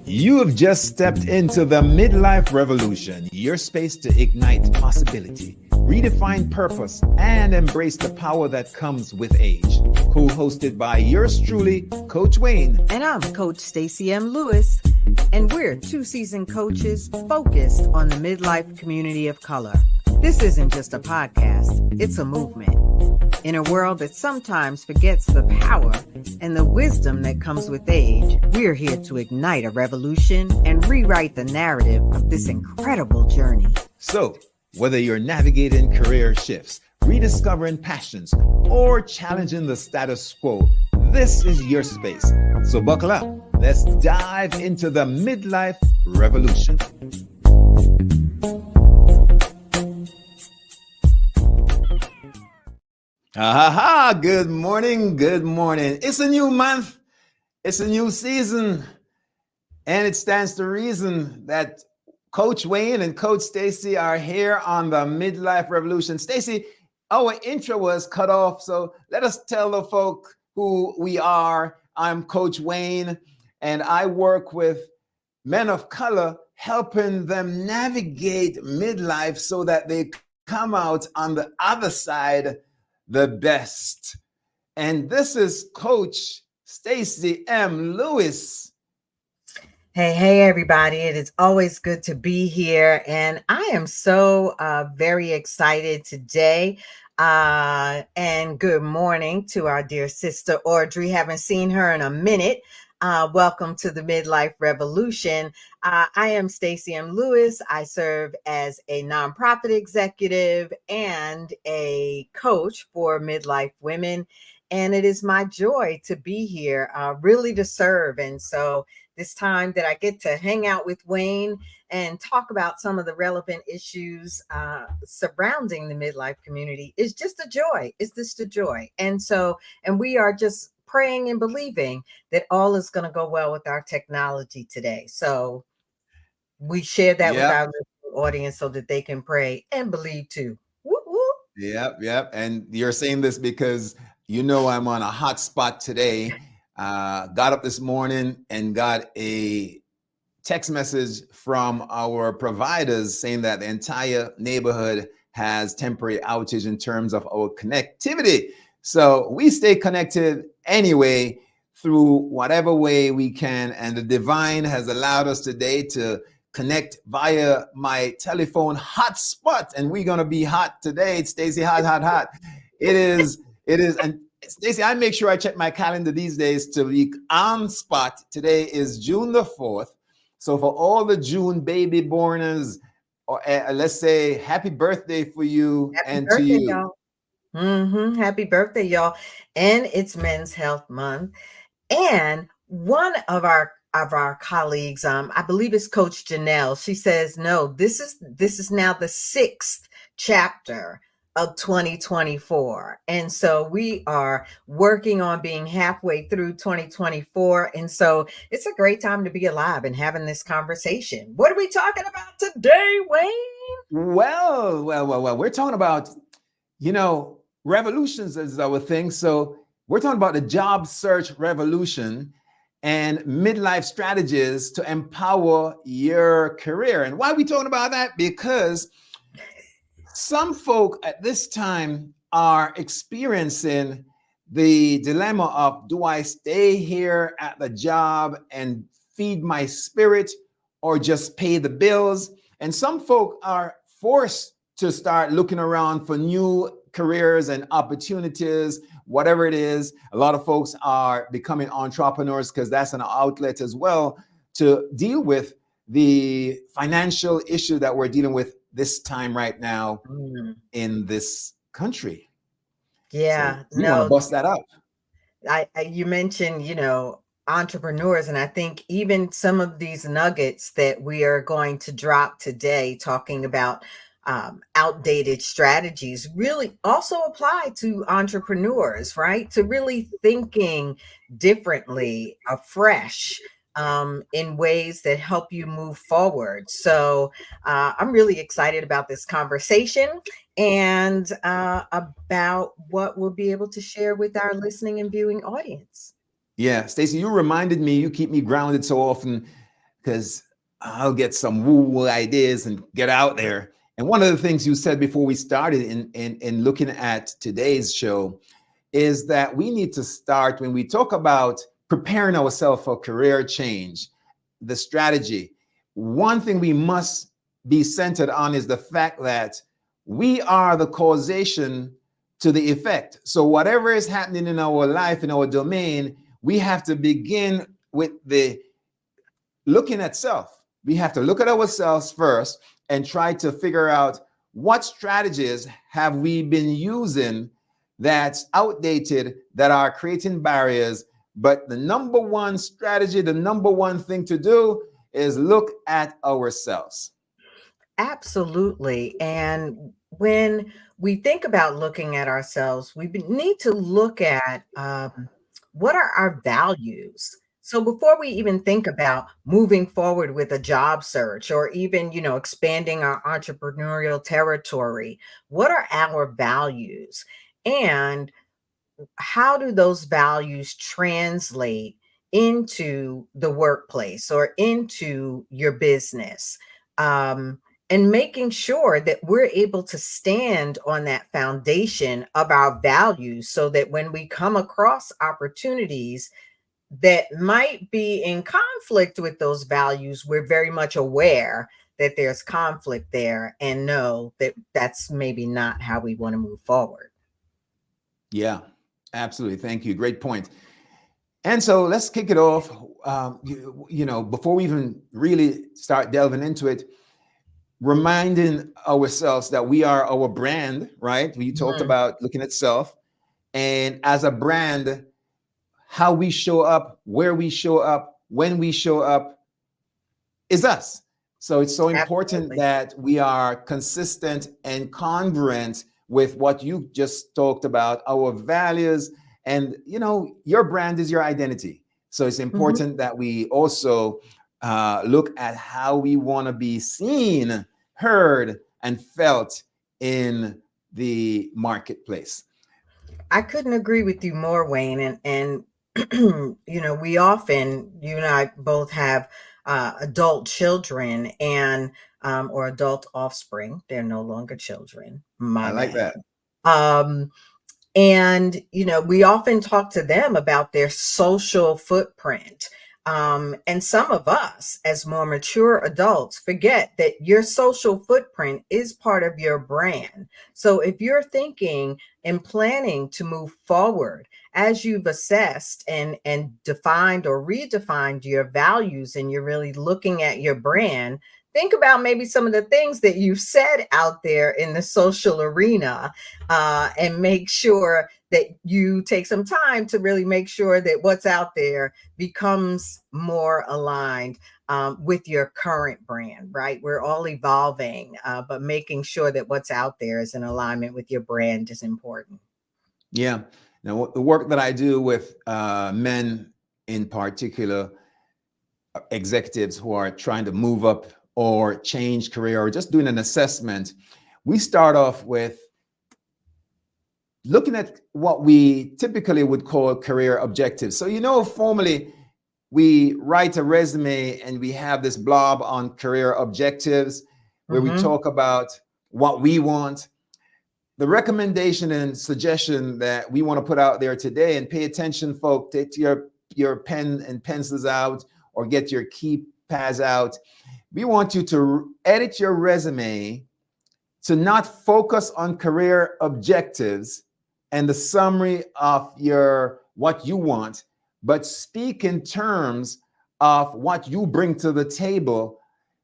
You have just stepped into the Midlife Revolution, your space to ignite possibility, redefine purpose, and embrace the power that comes with age. Co-hosted by yours truly, Coach Wayne. And I'm Coach Stacy M. Lewis, and we're two seasoned coaches focused on the midlife community of color. This isn't just a podcast, it's a movement. In a world that sometimes forgets the power and the wisdom that comes with age, we're here to ignite a revolution and rewrite the narrative of this incredible journey. So, whether you're navigating career shifts, rediscovering passions, or challenging the status quo, this is your space. So buckle up. Let's dive into the Midlife Revolution. Good morning. Good morning. It's a new month. It's a new season. And it stands to reason that Coach Wayne and Coach Stacy are here on the Midlife Revolution. Stacy, our intro was cut off, so let us tell the folk who we are. I'm Coach Wayne, and I work with men of color, helping them navigate midlife so that they come out on the other side the best. And this is Coach Stacy M. Lewis. Hey, everybody. It is always good to be here. And I am so very excited today. And good morning to our dear sister, Audrey. Haven't seen her in a minute. Welcome to the Midlife Revolution. I am Stacy M. Lewis. I serve as a nonprofit executive and a coach for midlife women. And it is my joy to be here, really to serve. And so this time that I get to hang out with Wayne and talk about some of the relevant issues surrounding the midlife community is just a joy. It's just a joy. And we are just praying and believing that all is going to go well with our technology today. So we share that with our audience so that they can pray and believe too. Whoop, whoop. Yep. And you're saying this because you know I'm on a hot spot today. Got up this morning and got a text message from our providers saying that the entire neighborhood has temporary outage in terms of our connectivity. So we stay connected anyway through whatever way we can. And the divine has allowed us today to connect via my telephone hotspot. And we're going to be hot today. It's Stacy, hot. It is. And Stacy, I make sure I check my calendar these days to be on spot. Today is June the 4th. So for all the June baby borners, or let's say happy birthday for you and to you. Y'all. Happy birthday, y'all. And it's Men's Health Month. And one of our colleagues, I believe it's Coach Janelle, she says, no, this is now the 6th chapter of 2024. And so we are working on being halfway through 2024. And so it's a great time to be alive and having this conversation. What are we talking about today, Wayne? Well, we're talking about, revolutions is our thing. So we're talking about the job search revolution and midlife strategies to empower your career. And why are we talking about that? Because some folk at this time are experiencing the dilemma of, do I stay here at the job and feed my spirit or just pay the bills? And some folk are forced to start looking around for new careers and opportunities, whatever it is. A lot of folks are becoming entrepreneurs because that's an outlet as well to deal with the financial issue that we're dealing with this time right now in this country. Yeah, so you want to bust that up. You mentioned, entrepreneurs, and I think even some of these nuggets that we are going to drop today, talking about outdated strategies, really also apply to entrepreneurs, right? To really thinking differently, afresh, in ways that help you move forward. So I'm really excited about this conversation and about what we'll be able to share with our listening and viewing audience. Yeah, Stacy, you reminded me, you keep me grounded so often because I'll get some woo-woo ideas and get out there. And one of the things you said before we started in looking at today's show is that we need to start when we talk about preparing ourselves for career change, the strategy. One thing we must be centered on is the fact that we are the causation to the effect. So whatever is happening in our life, in our domain, we have to begin with the looking at self. We have to look at ourselves first and try to figure out what strategies have we been using that's outdated, that are creating barriers. But the number one strategy, the number one thing to do is look at ourselves. Absolutely. And when we think about looking at ourselves, need to look at what are our values. So before we even think about moving forward with a job search or even, expanding our entrepreneurial territory, what are our values? And how do those values translate into the workplace or into your business? And making sure that we're able to stand on that foundation of our values so that when we come across opportunities that might be in conflict with those values, we're very much aware that there's conflict there and know that that's maybe not how we want to move forward. Yeah, absolutely. Thank you. Great point. And so let's kick it off. Before we even really start delving into it, reminding ourselves that we are our brand, right? We talked Mhm. about looking at self, and as a brand, how we show up, where we show up, when we show up is us. So it's so important Absolutely. that we are consistent and congruent with what you just talked about, our values. And, your brand is your identity. So it's Mhm. important that we also look at how we want to be seen, heard, and felt in the marketplace. I couldn't agree with you more, Wayne. And we often, you and I both have adult children and or adult offspring. They're no longer children. I My like bad. that. Um, and, we often talk to them about their social footprint. And some of us, as more mature adults, forget that your social footprint is part of your brand. So if you're thinking and planning to move forward, as you've assessed and defined or redefined your values, and you're really looking at your brand, think about maybe some of the things that you've said out there in the social arena, and make sure that you take some time to really make sure that what's out there becomes more aligned with your current brand, right? We're all evolving, but making sure that what's out there is in alignment with your brand is important. Yeah. Now, the work that I do with men in particular, executives who are trying to move up or change career or just doing an assessment, we start off with looking at what we typically would call career objectives. So, formally, we write a resume and we have this blob on career objectives where we Mm-hmm. talk about what we want. The recommendation and suggestion that we want to put out there today, and pay attention, folks, take your pen and pencils out or get your keypads out. We want you to edit your resume to not focus on career objectives and the summary of your what you want, but speak in terms of what you bring to the table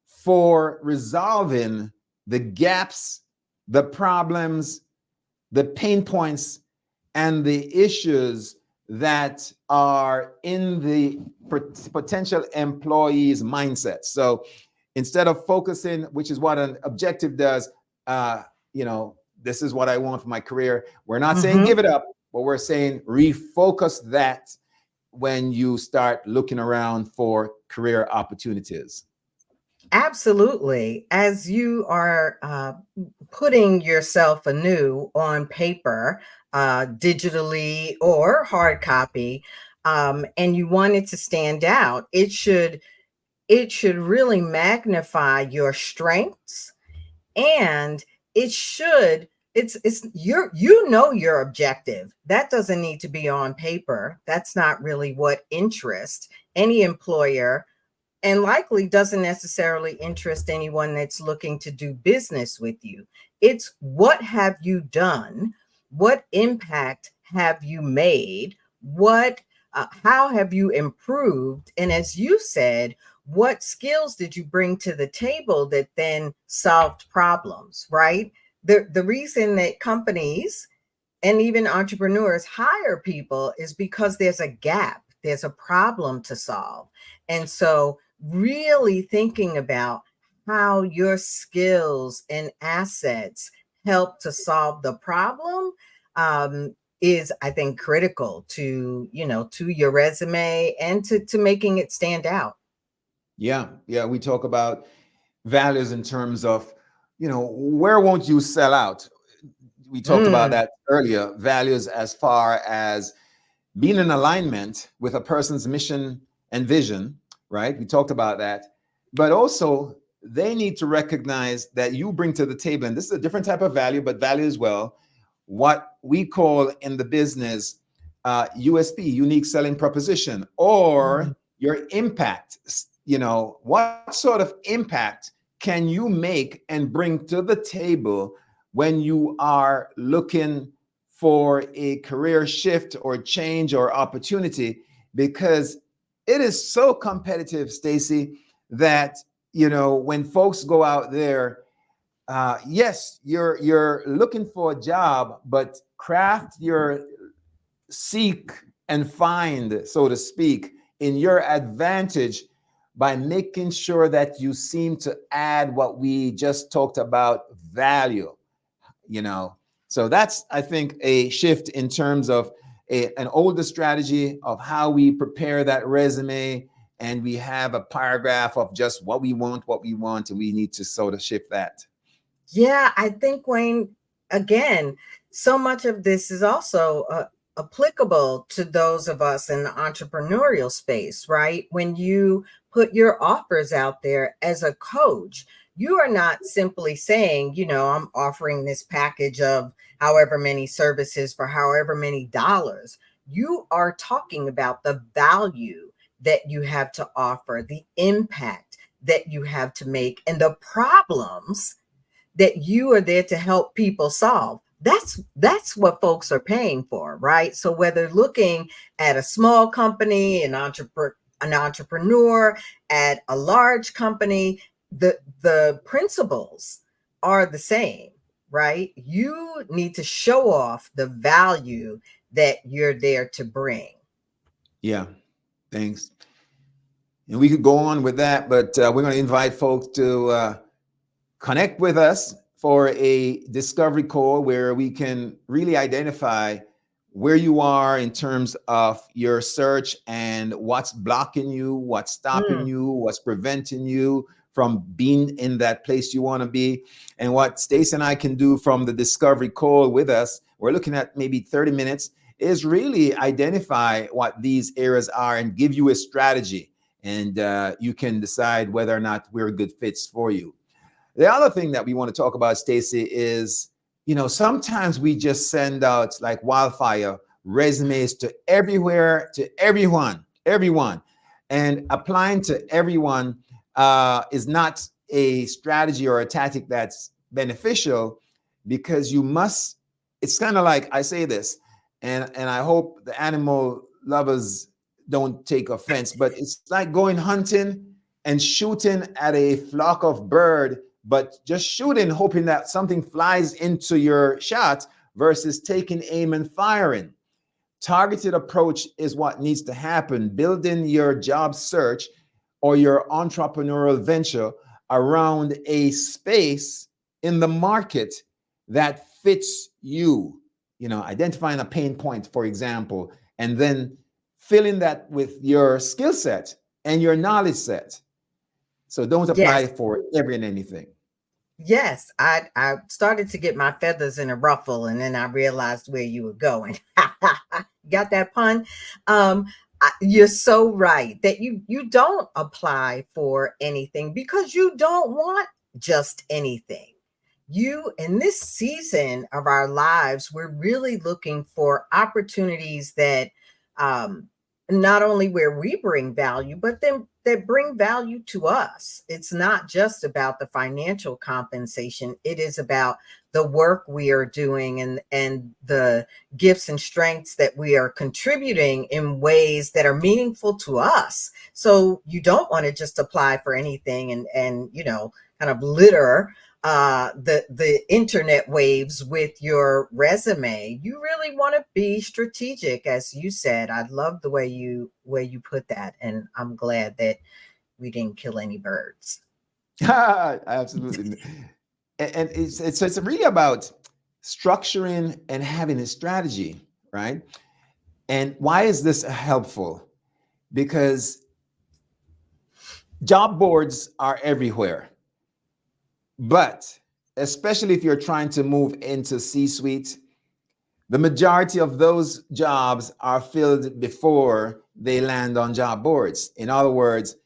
for resolving the gaps, the problems, the pain points, and the issues that are in the potential employee's mindset. So instead of focusing, which is what an objective does, uh, this is what I want for my career. We're not saying Mm-hmm. give it up, but we're saying refocus that when you start looking around for career opportunities. Absolutely. As you are putting yourself anew on paper, digitally or hard copy, and you want it to stand out, it should really magnify your strengths, and it should it's your objective. That doesn't need to be on paper. That's not really what interests any employer, and likely doesn't necessarily interest anyone that's looking to do business with you. It's what have you done? What impact have you made? How have you improved? And as you said, what skills did you bring to the table that then solved problems, right? The reason that companies and even entrepreneurs hire people is because there's a gap, there's a problem to solve. And so, really thinking about how your skills and assets help to solve the problem is, I think, critical to to your resume and to making it stand out. Yeah, yeah. We talk about values in terms of, where won't you sell out? We talked about Mm, that earlier. Values as far as being in alignment with a person's mission and vision, right? We talked about that. But also, they need to recognize that you bring to the table, and this is a different type of value, but value as well, what we call in the business USP, unique selling proposition, mm. or your impact. What sort of impact can you make and bring to the table when you are looking for a career shift or change or opportunity? Because it is so competitive, Stacy, that when folks go out there, yes, you're looking for a job, but craft your seek and find, so to speak, in your advantage by making sure that you seem to add what we just talked about, value. you know so that's, I think, a shift in terms of an older strategy of how we prepare that resume, and we have a paragraph of just what we want, and we need to sort of shift that. Yeah, I think, Wayne, again, so much of this is also applicable to those of us in the entrepreneurial space, right? When you put your offers out there as a coach, you are not simply saying, I'm offering this package of however many services for however many dollars. You are talking about the value that you have to offer, the impact that you have to make, and the problems that you are there to help people solve. That's what folks are paying for, right? So whether looking at a small company, an entrepreneur, at a large company, the principles are the same, right? You need to show off the value that you're there to bring. Yeah, thanks. And we could go on with that, but we're going to invite folks to connect with us for a discovery call where we can really identify where you are in terms of your search and what's blocking you, what's stopping Mm, you, what's preventing you from being in that place you want to be. And what Stace and I can do from the discovery call with us, we're looking at maybe 30 minutes, is really identify what these areas are and give you a strategy. And you can decide whether or not we're good fits for you. The other thing that we want to talk about, Stacy, is sometimes we just send out like wildfire resumes to everywhere, to everyone, and applying to everyone is not a strategy or a tactic that's beneficial, because you must. It's kind of like, I say this, and I hope the animal lovers don't take offense, but it's like going hunting and shooting at a flock of bird, but just shooting, hoping that something flies into your shot versus taking aim and firing. Targeted approach is what needs to happen. Building your job search or your entrepreneurial venture around a space in the market that fits you. Identifying a pain point, for example, and then filling that with your skill set and your knowledge set. So don't yes. apply for every and anything. Yes, I started to get my feathers in a ruffle, and then I realized where you were going. Got that pun? Um, You're so right that you don't apply for anything because you don't want just anything. You, in this season of our lives, we're really looking for opportunities that um, not only where we bring value, but then that bring value to us. It's not just about the financial compensation. It is about the work we are doing and the gifts and strengths that we are contributing in ways that are meaningful to us. So you don't want to just apply for anything and kind of litter the internet waves with your resume. You really want to be strategic, as you said. I love the way you put that, and I'm glad that we didn't kill any birds. Absolutely. And it's really about structuring and having a strategy, right? And why is this helpful? Because job boards are everywhere, but especially if you're trying to move into C-suite, the majority of those jobs are filled before they land on job boards. In other words,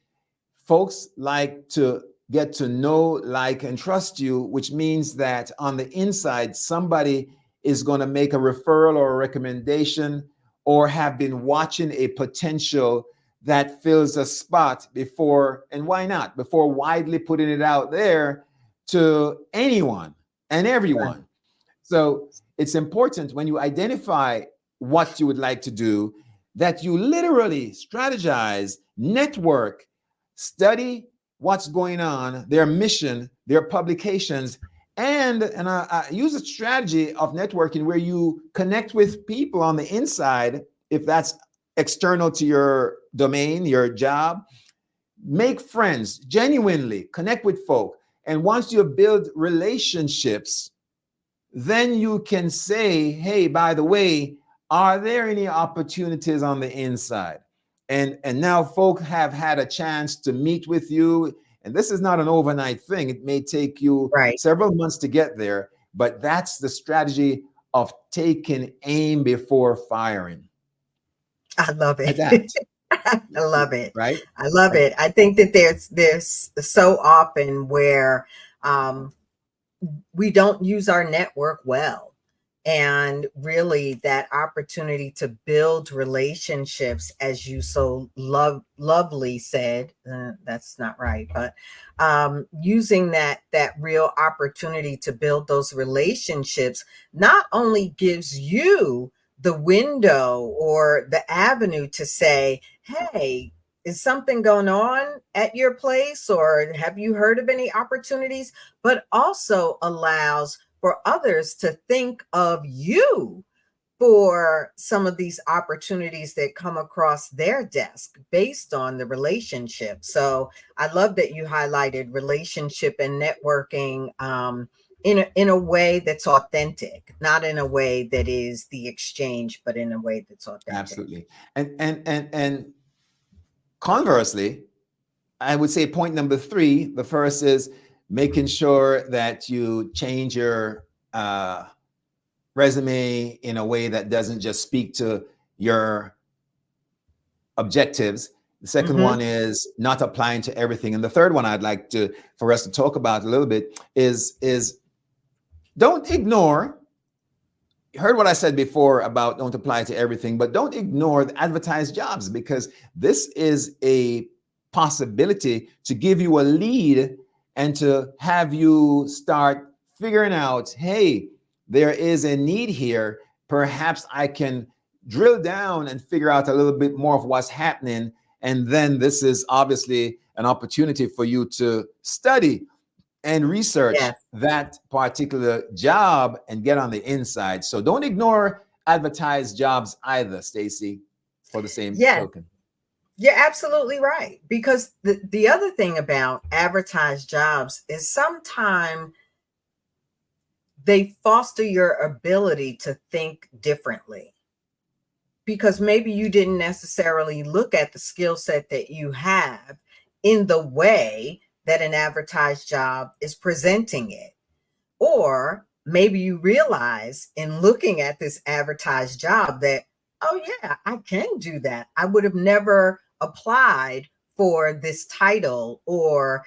folks like to get to know, like, and trust you, which means that on the inside, somebody is going to make a referral or a recommendation or have been watching a potential that fills a spot before, and why not, before widely putting it out there to anyone and Right. everyone. So it's important when you identify what you would like to do that you literally strategize, network, study what's going on, their mission, their publications, and I use a strategy of networking where you connect with people on the inside, if that's external to your domain, your job. Make friends, genuinely connect with folk. And once you build relationships, then you can say, hey, by the way, are there any opportunities on the inside? And now folk have had a chance to meet with you. And this is not an overnight thing. It may take you Right. several months to get there, but that's the strategy of taking aim before firing. I love it. Adapt, I love it. right? I love it. I think that there's so often where um, we don't use our network well. And really, that opportunity to build relationships, as you so lovely said, that's not right, but using that real opportunity to build those relationships not only gives you the window or the avenue to say, hey, is something going on at your place, or have you heard of any opportunities? But also allows for others to think of you for some of these opportunities that come across their desk based on the relationship. So I love that you highlighted relationship and networking in a way that's authentic, not in a way that is the exchange, but in a way that's authentic. Absolutely. And conversely, I would say point number three, the first is making sure that you change your resume in a way that doesn't just speak to your objectives. The second Mm-hmm. one is not applying to everything. And the third one I'd like to for us to talk about a little bit is don't ignore. You heard what I said before about don't apply to everything, but don't ignore the advertised jobs, because this is a possibility to give you a lead and to have you start figuring out, hey, there is a need here. Perhaps I can drill down and figure out a little bit more of what's happening. And then this is obviously an opportunity for you to study and research Yes. that particular job and get on the inside. So don't ignore advertised jobs either, Stacy, for the same Yes. token. You're absolutely right. Because the other thing about advertised jobs is sometimes they foster your ability to think differently, because maybe you didn't necessarily look at the skill set that you have in the way that an advertised job is presenting it. Or maybe you realize in looking at this advertised job that, oh yeah, I can do that. I would have never applied for this title or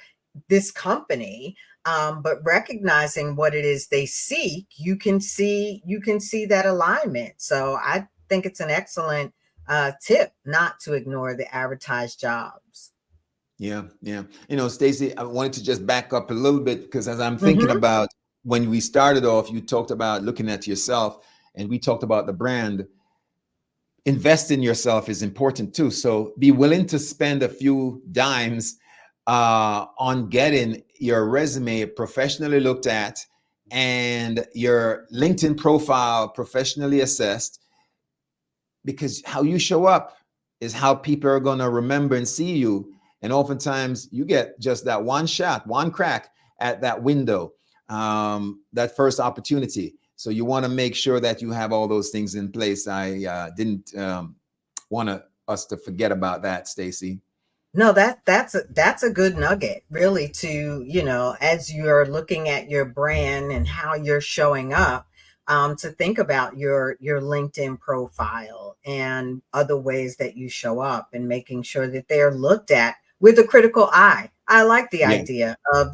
this company. But recognizing what it is they seek, you can see that alignment. So I think it's an excellent tip not to ignore the advertised jobs. Yeah, yeah. Stacy, I wanted to just back up a little bit because as I'm thinking Hmm. about when we started off, you talked about looking at yourself, and we talked about the brand. Invest in yourself is important too. So be willing to spend a few dimes on getting your resume professionally looked at and your LinkedIn profile professionally assessed, because how you show up is how people are going to remember and see you. And oftentimes you get just that one shot, one crack at that window, that first opportunity. So you want to make sure that you have all those things in place. I didn't want us to forget about that, Stacy. No, that's a good nugget, really, to, as you're looking at your brand and how you're showing up, to think about your LinkedIn profile and other ways that you show up and making sure that they're looked at with a critical eye. I like the Yeah. idea of,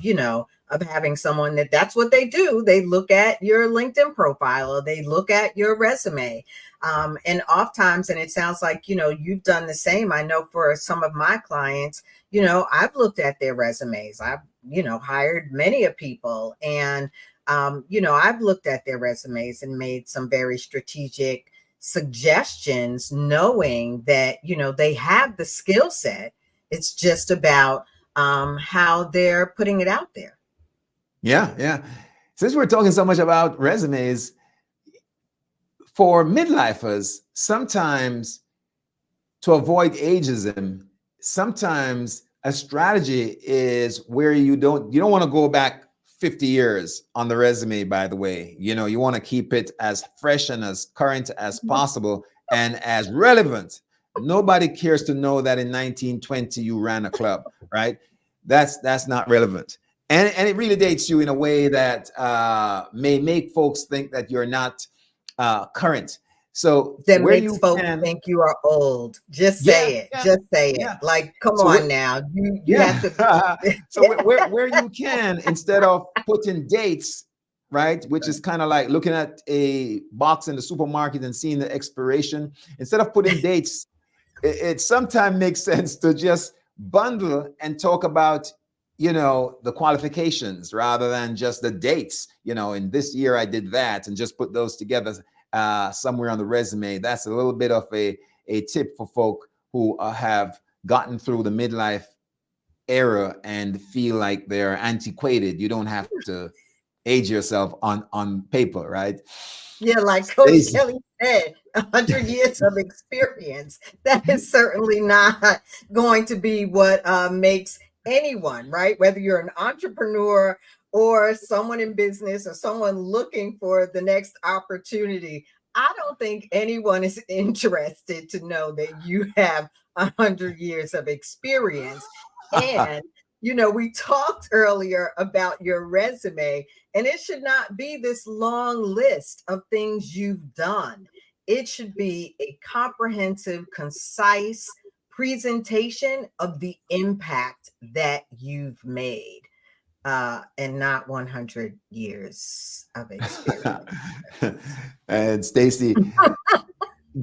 of having someone that's what they do. They look at your LinkedIn profile or they look at your resume. And oftentimes, and it sounds like, you've done the same. I know for some of my clients, I've looked at their resumes. I've, hired many of people, and, I've looked at their resumes and made some very strategic suggestions, knowing that, they have the skill set. It's just about how they're putting it out there. Yeah, yeah. Since we're talking so much about resumes, for midlifers, sometimes to avoid ageism, sometimes a strategy is where you don't want to go back 50 years on the resume, by the way. You want to keep it as fresh and as current as possible and as relevant. Nobody cares to know that in 1920 you ran a club, right? That's not relevant. And it really dates you in a way that may make folks think that you're not current. So That where makes you folks can, think you are old. Just yeah, say it. yeah, Just say it. yeah. Like, come So on now. You have to. yeah. So where you can, instead of putting dates, right, which is kind of like looking at a box in the supermarket and seeing the expiration, instead of putting dates, it sometimes makes sense to just bundle and talk about the qualifications rather than just the dates. In this year I did that, and just put those together somewhere on the resume. That's a little bit of a tip for folk who have gotten through the midlife era and feel like they're antiquated. You don't have to age yourself on paper, right? Yeah, like Coach Stacy. Kelly said, 100 years of experience. That is certainly not going to be what makes anyone, right? Whether you're an entrepreneur or someone in business or someone looking for the next opportunity, I don't think anyone is interested to know that you have 100 years of experience. And, we talked earlier about your resume, and it should not be this long list of things you've done. It should be a comprehensive, concise presentation of the impact that you've made, and not 100 years of experience. And Stacy,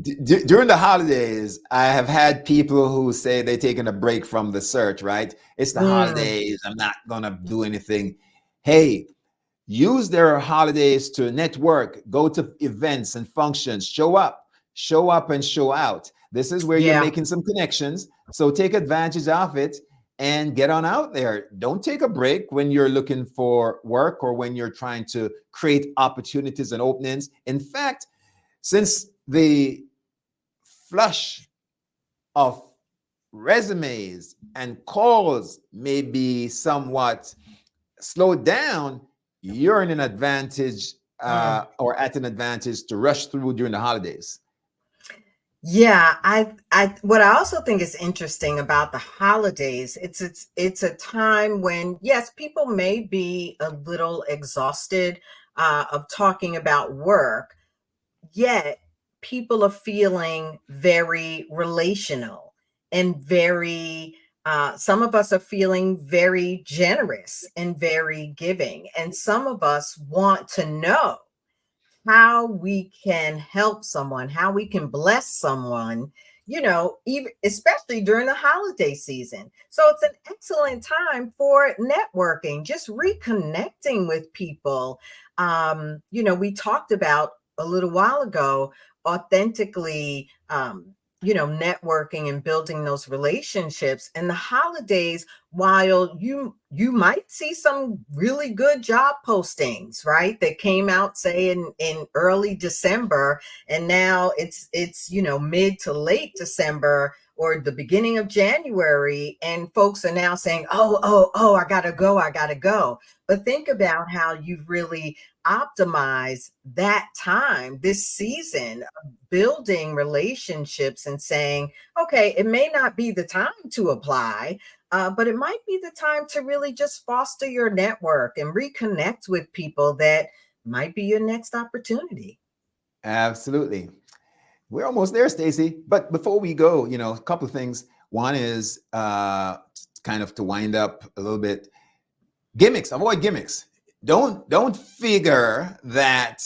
during the holidays, I have had people who say they're taking a break from the search, right? It's the Mm, holidays. I'm not going to do anything. Hey, use their holidays to network, go to events and functions, show up and show out. This is where you're yeah. making some connections. So take advantage of it and get on out there. Don't take a break when you're looking for work or when you're trying to create opportunities and openings. In fact, since the flush of resumes and calls may be somewhat slowed down, you're in an advantage Mm. or at an advantage to rush through during the holidays. Yeah, what I also think is interesting about the holidays, it's a time when, yes, people may be a little exhausted of talking about work, yet people are feeling very relational and very, some of us are feeling very generous and very giving. And some of us want to know how we can help someone, how we can bless someone, even especially during the holiday season. So it's an excellent time for networking, just reconnecting with people. We talked about a little while ago authentically networking and building those relationships. And the holidays, while you might see some really good job postings, right, that came out, say, in early December, and now it's mid to late December or the beginning of January, and folks are now saying, oh, I gotta go. But think about how you've really optimized that time, this season, of building relationships and saying, okay, it may not be the time to apply, but it might be the time to really just foster your network and reconnect with people that might be your next opportunity. Absolutely. We're almost there, Stacy. But before we go, a couple of things. One is kind of to wind up a little bit. Gimmicks. Avoid gimmicks. Don't figure that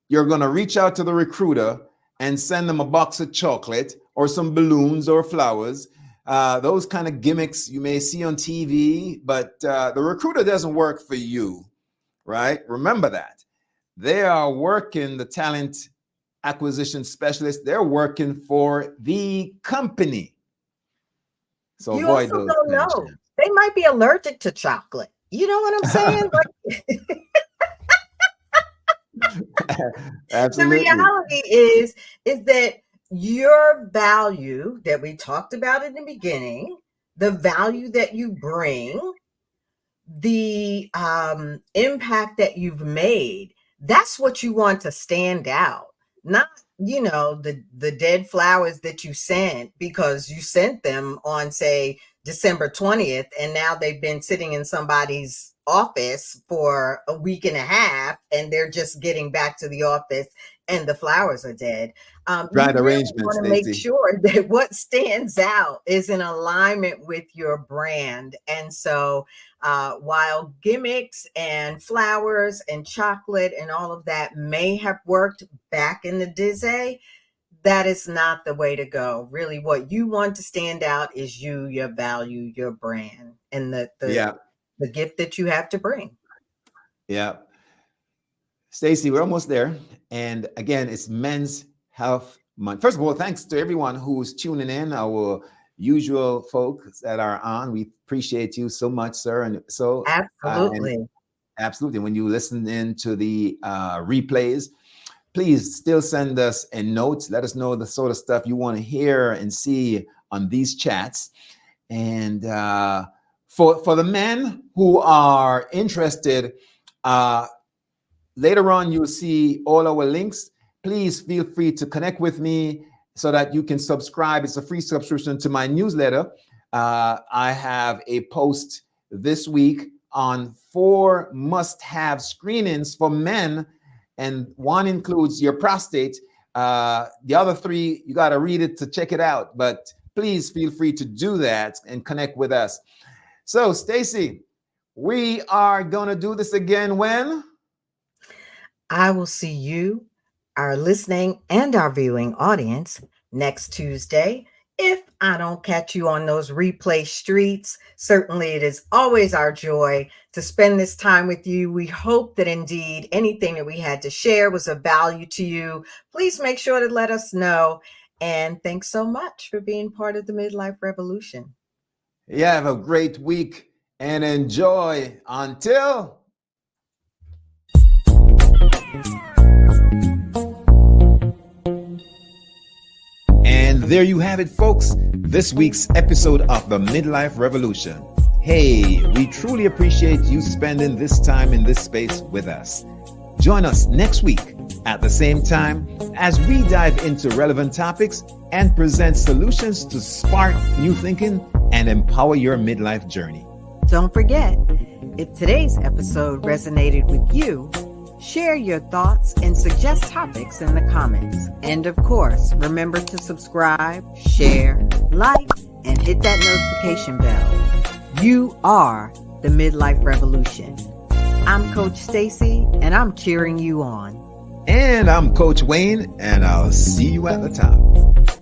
you're going to reach out to the recruiter and send them a box of chocolate or some balloons or flowers. Those kind of gimmicks you may see on TV, but the recruiter doesn't work for you, right? Remember that. They are working, the talent acquisition specialist, they're working for the company. So You avoid also those don't kind of know. shit. They might be allergic to chocolate. You know what I'm saying? The Absolutely. reality is that your value that we talked about in the beginning, the value that you bring, the impact that you've made, that's what you want to stand out. Not, the dead flowers that you sent because you sent them on, say, December 20th, and now they've been sitting in somebody's office for a week and a half, and they're just getting back to the office and the flowers are dead. You Right really arrangement, want to make Stacy. sure that what stands out is in alignment with your brand. And so while gimmicks and flowers and chocolate and all of that may have worked back in the day, that is not the way to go. Really, what you want to stand out is you, your value, your brand, and Yeah. the gift that you have to bring. Yeah. Stacy, we're almost there. And again, it's Men's Health Month. First of all, thanks to everyone who's tuning in, our usual folks that are on. We appreciate you so much, sir. And so, and Absolutely. absolutely, when you listen in to the replays, please still send us a note. Let us know the sort of stuff you want to hear and see on these chats. And for the men who are interested, later on, you'll see all our links. Please feel free to connect with me so that you can subscribe. It's a free subscription to my newsletter. I have a post this week on 4 must-have screenings for men, and one includes your prostate. The other 3, you got to read it to check it out. But please feel free to do that and connect with us. So, Stacy, we are going to do this again when? I will see you, our listening and our viewing audience, next Tuesday. If I don't catch you on those replay streets, certainly it is always our joy to spend this time with you. We hope that indeed anything that we had to share was of value to you. Please make sure to let us know. And thanks so much for being part of the Midlife Revolution. Yeah, have a great week and enjoy until. And there you have it, folks. This week's episode of the Midlife Revolution. Hey, we truly appreciate you spending this time in this space with us. Join us next week at the same time as we dive into relevant topics and present solutions to spark new thinking and empower your midlife journey. Don't forget, if today's episode resonated with you, Share your thoughts and suggest topics in the comments. And of course, remember to subscribe, share, like, and hit that notification bell. You are the Midlife Revolution. I'm Coach Stacy, and I'm cheering you on. And I'm Coach Wayne, and I'll see you at the top.